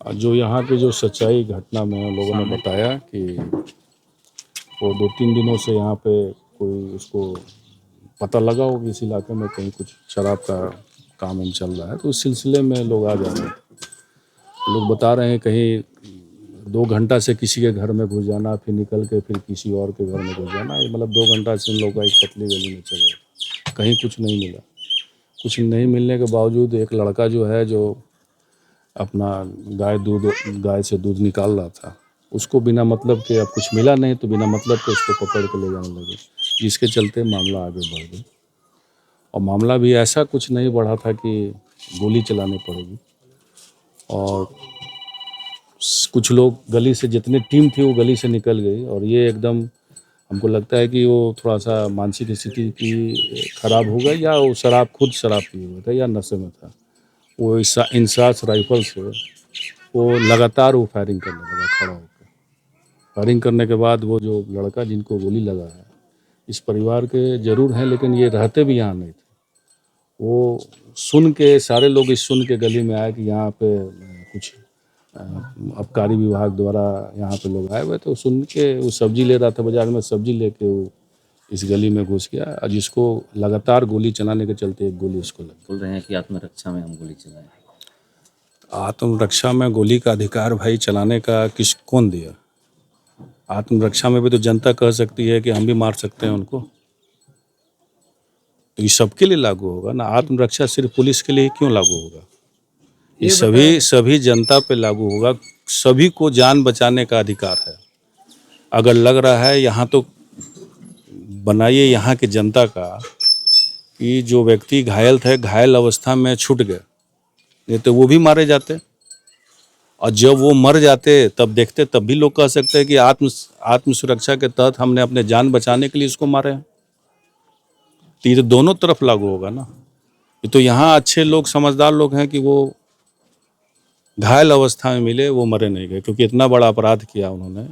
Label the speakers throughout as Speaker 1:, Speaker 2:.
Speaker 1: जो यहाँ की जो सच्चाई घटना में लोगों ने बताया कि वो 2-3 दिनों से यहाँ पे कोई उसको पता लगा हो कि इस इलाके में कहीं कुछ शराब का काम वाम चल रहा है, तो उस सिलसिले में लोग आ जा रहे हैं। लोग बता रहे हैं कहीं 2 घंटा से किसी के घर में घुस जाना, फिर निकल के फिर किसी और के घर में घुस जाना, ये मतलब 2 घंटा से उन लोगों का एक पतली गली में चल रहा था। कहीं कुछ नहीं मिला। कुछ नहीं मिलने के बावजूद एक लड़का जो है, जो अपना गाय से दूध निकाल रहा था, उसको बिना मतलब के, अब कुछ मिला नहीं तो बिना मतलब के उसको पकड़ के ले जाने लगे, जिसके चलते मामला आगे बढ़ गया। और मामला भी ऐसा कुछ नहीं बढ़ा था कि गोली चलानी पड़ेगी। और कुछ लोग गली से, जितनी टीम थी वो गली से निकल गई, और ये एकदम हमको लगता है कि वो थोड़ा सा मानसिक स्थिति की खराब हो गई, या वो खुद शराब पिए हुए था या नशे में था। वो इंसास राइफल से वो लगातार वो फायरिंग करने लगा खड़ा होकर। फायरिंग करने के बाद वो जो लड़का जिनको गोली लगा है, इस परिवार के जरूर हैं, लेकिन ये रहते भी यहाँ नहीं थे। वो सुन के, सारे लोग इस सुन के गली में आए कि यहाँ पे कुछ आबकारी विभाग द्वारा यहाँ पे लोग आए हुए, तो सुन के वो सब्जी ले रहा था बाजार में, सब्जी लेके वो इस गली में घुस गया, और जिसको लगातार गोली चलाने के चलते एक गोली उसको लगी।
Speaker 2: बोल रहे हैं कि आत्मरक्षा में हम गोली चलाए।
Speaker 1: आत्मरक्षा में गोली का अधिकार भाई चलाने का कौन दिया? आत्मरक्षा में भी तो जनता कह सकती है कि हम भी मार सकते हैं उनको। तो ये सबके लिए लागू होगा ना, आत्मरक्षा सिर्फ पुलिस के लिए क्यों लागू होगा? ये सभी जनता पे लागू होगा। सभी को जान बचाने का अधिकार है। अगर लग रहा है यहाँ तो बनाइए यहाँ की जनता का कि जो व्यक्ति घायल थे, घायल अवस्था में छूट गए, नहीं तो वो भी मारे जाते, और जब वो मर जाते तब देखते, तब भी लोग कह सकते हैं कि आत्म सुरक्षा के तहत हमने अपने जान बचाने के लिए इसको मारे हैं। तो ये तो दोनों तरफ लागू होगा ना। ये तो यहाँ अच्छे लोग, समझदार लोग हैं कि वो घायल अवस्था में मिले, वो मरे नहीं गए, क्योंकि इतना बड़ा अपराध किया उन्होंने।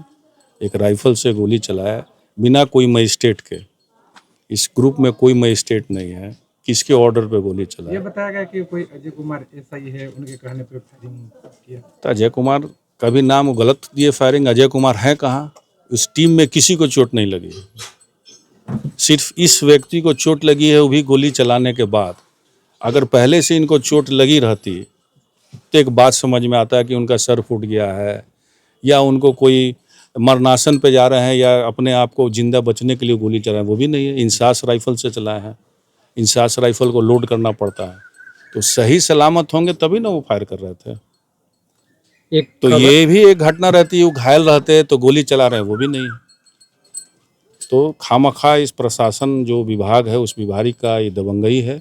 Speaker 1: एक राइफल से गोली चलाया बिना कोई मजिस्ट्रेट के। इस ग्रुप में कोई मजिस्ट्रेट नहीं है, किसके ऑर्डर पे गोली चलाया?
Speaker 3: ये बताया गया कि कोई अजय कुमार एसआई है, उनके कहने पर फायरिंग किया।
Speaker 1: तो अजय कुमार का भी नाम गलत दिए फायरिंग। अजय कुमार है कहाँ? उस टीम में किसी को चोट नहीं लगी, सिर्फ इस व्यक्ति को चोट लगी है, वो भी गोली चलाने के बाद। अगर पहले से इनको चोट लगी रहती तो एक बात समझ में आता है कि उनका सर फूट गया है, या उनको कोई मरनासन पे जा रहे हैं, या अपने आप को जिंदा बचने के लिए गोली चला रहे हैं। वो भी नहीं है, इंसास राइफल से चलाए हैं। इंसास राइफल को लोड करना पड़ता है, तो सही सलामत होंगे तभी ना वो फायर कर रहे थे। तो ये भी एक घटना रहती है, वो घायल रहते तो गोली चला रहे हैं, वो भी नहीं है। तो खामखा इस प्रशासन जो विभाग है, उस विभाग का ये दबंगई है,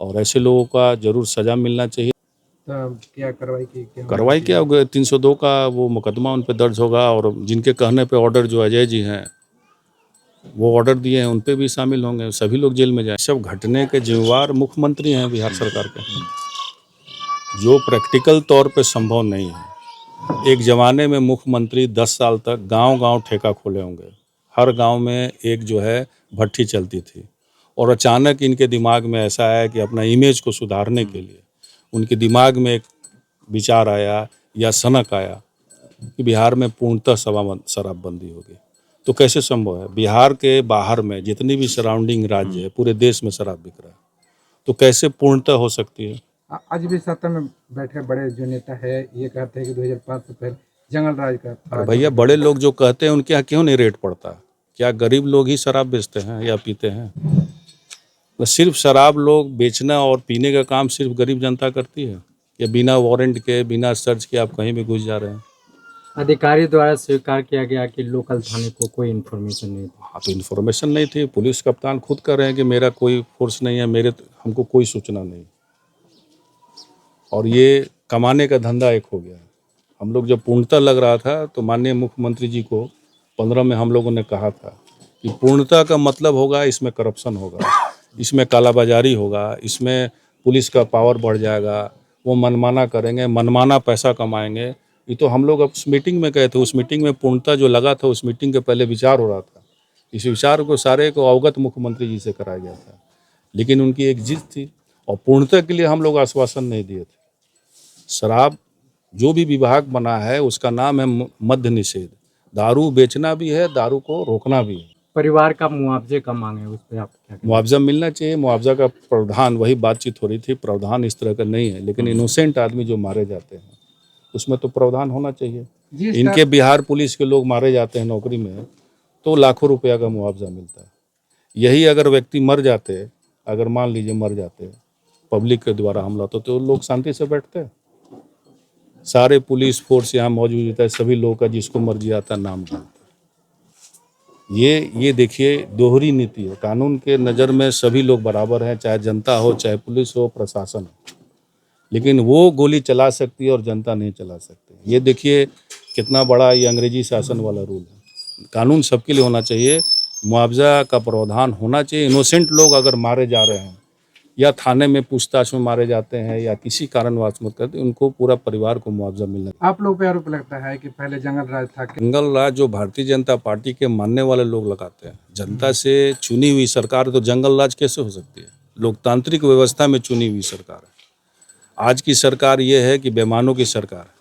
Speaker 1: और ऐसे लोगों का जरूर सजा मिलना चाहिए।
Speaker 3: तो क्या कार्रवाई की?
Speaker 1: कार्रवाई क्या होगा? 302 का वो मुकदमा उन पर दर्ज होगा, और जिनके कहने पे ऑर्डर, जो अजय जी हैं वो ऑर्डर दिए हैं, उन पे भी शामिल होंगे, सभी लोग जेल में जाए। सब घटने के जिम्मेवार मुख्यमंत्री हैं बिहार सरकार के, जो प्रैक्टिकल तौर पे संभव नहीं है। एक ज़माने में मुख्यमंत्री 10 साल तक गांव-गांव ठेका खोले होंगे, हर गांव में एक जो है भट्ठी चलती थी, और अचानक इनके दिमाग में ऐसा आया कि अपना इमेज को सुधारने के लिए उनके दिमाग में एक विचार आया या सनक आया कि बिहार में पूर्णतः शराबबंदी होगी। तो कैसे संभव है? बिहार के बाहर में जितनी भी सराउंडिंग राज्य है, पूरे देश में शराब बिक रहा है, तो कैसे पूर्णतः हो सकती है?
Speaker 3: आज भी सत्ता में बैठे बड़े जो नेता है, ये कहते हैं कि 2005 से पहले जंगल राज का।
Speaker 1: अरे भैया, बड़े लोग जो कहते हैं उनके यहाँ क्यों नहीं रेट पड़ता? क्या गरीब लोग ही शराब बेचते हैं या पीते हैं? तो सिर्फ शराब लोग बेचना और पीने का काम सिर्फ गरीब जनता करती है, या बिना वारंट के, बिना सर्च के आप कहीं भी घुस जा रहे हैं?
Speaker 4: अधिकारी द्वारा स्वीकार किया गया कि लोकल थाने को कोई इन्फॉर्मेशन नहीं थी।
Speaker 1: हाँ, तो इन्फॉर्मेशन नहीं थी। पुलिस कप्तान खुद कह रहे हैं कि मेरा कोई फोर्स नहीं है, हमको कोई सूचना नहीं। और ये कमाने का धंधा एक हो गया है। हम लोग जब पूर्णता लग रहा था, तो माननीय मुख्यमंत्री जी को 15 में हम लोगों ने कहा था कि पूर्णता का मतलब होगा इसमें करप्शन होगा, इसमें कालाबाजारी होगा, इसमें पुलिस का पावर बढ़ जाएगा, वो मनमाना करेंगे, मनमाना पैसा कमाएंगे। ये तो हम लोग अब उस मीटिंग में गए थे, उस मीटिंग में पूर्णता जो लगा था, उस मीटिंग के पहले विचार हो रहा था। इस विचार को सारे को अवगत मुख्यमंत्री जी से कराया गया था, लेकिन उनकी एक जिद थी, और पूर्णता के लिए हम लोग आश्वासन नहीं दिए थे। शराब जो भी विभाग बना है उसका नाम है मद्य निषेध। दारू बेचना भी है, दारू को रोकना भी है।
Speaker 4: परिवार का मुआवजे का मांग है, उस पर आप क्या कहेंगे?
Speaker 1: मुआवजा मिलना चाहिए। मुआवजा का प्रावधान, वही बातचीत हो रही थी, प्रावधान इस तरह का नहीं है, लेकिन इनोसेंट आदमी जो मारे जाते हैं उसमें तो प्रावधान होना चाहिए।
Speaker 3: जी
Speaker 1: इनके बिहार पुलिस के लोग मारे जाते हैं नौकरी में तो लाखों रुपया का मुआवजा मिलता है। यही अगर व्यक्ति मर जाते, अगर मान लीजिए मर जाते पब्लिक के द्वारा हमला तो लोग शांति से बैठते। सारे पुलिस फोर्स यहाँ मौजूद होता है, सभी लोगों का जिसको मर्जी आता नाम डालते। ये देखिए दोहरी नीति है। कानून के नज़र में सभी लोग बराबर हैं, चाहे जनता हो, चाहे पुलिस हो, प्रशासन हो, लेकिन वो गोली चला सकती है और जनता नहीं चला सकती। ये देखिए कितना बड़ा ये अंग्रेजी शासन वाला रूल है। कानून सबके लिए होना चाहिए, मुआवजा का प्रावधान होना चाहिए। इनोसेंट लोग अगर मारे जा रहे हैं या थाने में पूछताछ में मारे जाते हैं या किसी कारणवश मत करते, उनको पूरा परिवार को मुआवजा मिलना।
Speaker 3: आप लोग पे आरोप लगता है कि पहले जंगल राज था कि
Speaker 1: जंगल राज जो भारतीय जनता पार्टी के मानने वाले लोग लगाते हैं। जनता से चुनी हुई सरकार तो जंगल राज कैसे हो सकती है? लोकतांत्रिक व्यवस्था में चुनी हुई सरकार है। आज की सरकार ये है कि बेईमानों की सरकार है।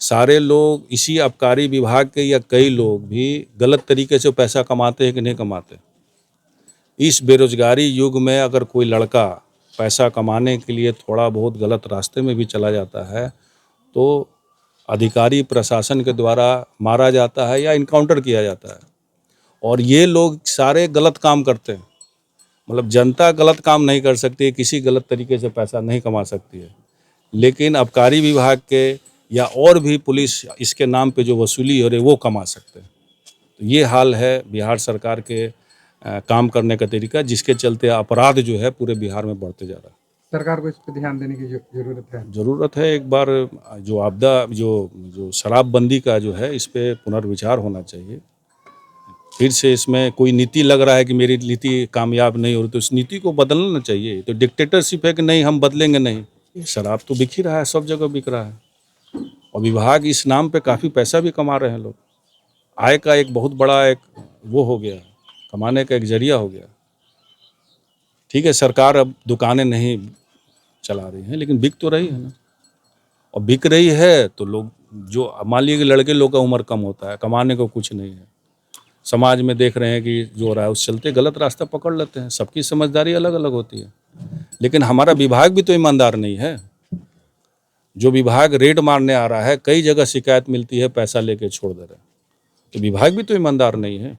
Speaker 1: सारे लोग इसी आबकारी विभाग के या कई लोग भी गलत तरीके से पैसा कमाते हैं कि नहीं कमाते। इस बेरोजगारी युग में अगर कोई लड़का पैसा कमाने के लिए थोड़ा बहुत गलत रास्ते में भी चला जाता है तो अधिकारी प्रशासन के द्वारा मारा जाता है या इनकाउंटर किया जाता है। और ये लोग सारे गलत काम करते हैं। मतलब जनता गलत काम नहीं कर सकती है, किसी गलत तरीके से पैसा नहीं कमा सकती है, लेकिन आबकारी विभाग के या और भी पुलिस इसके नाम पे जो वसूली हो रही है वो कमा सकते हैं। तो ये हाल है बिहार सरकार के काम करने का तरीका, जिसके चलते अपराध जो है पूरे बिहार में बढ़ते जा रहा है।
Speaker 3: सरकार को इस पर ध्यान देने की जरूरत है। एक बार जो आपदा जो शराबबंदी का जो है इस पे पुनर्विचार होना चाहिए। फिर से इसमें कोई नीति लग रहा है कि मेरी नीति कामयाब नहीं हो रही तो इस नीति को बदलना चाहिए। तो डिक्टेटरशिप है कि नहीं हम बदलेंगे नहीं। ये शराब तो बिक ही रहा है, सब जगह बिक रहा है और विभाग इस नाम पे काफ़ी पैसा भी कमा रहे हैं लोग। आय का एक बहुत बड़ा एक वो हो गया, कमाने का एक जरिया हो गया। ठीक है, सरकार अब दुकानें नहीं चला रही हैं लेकिन बिक तो रही है ना। और बिक रही है तो लोग, जो मान लीजिए लड़के लोग का उम्र कम होता है, कमाने को कुछ नहीं है, समाज में देख रहे हैं कि जो हो रहा है उस चलते गलत रास्ता पकड़ लेते हैं। सबकी समझदारी अलग अलग होती है, लेकिन हमारा विभाग भी तो ईमानदार नहीं है। जो विभाग रेड मारने आ रहा है, कई जगह शिकायत मिलती है पैसा लेके छोड़ दे रहे हैं, तो विभाग भी तो ईमानदार नहीं है।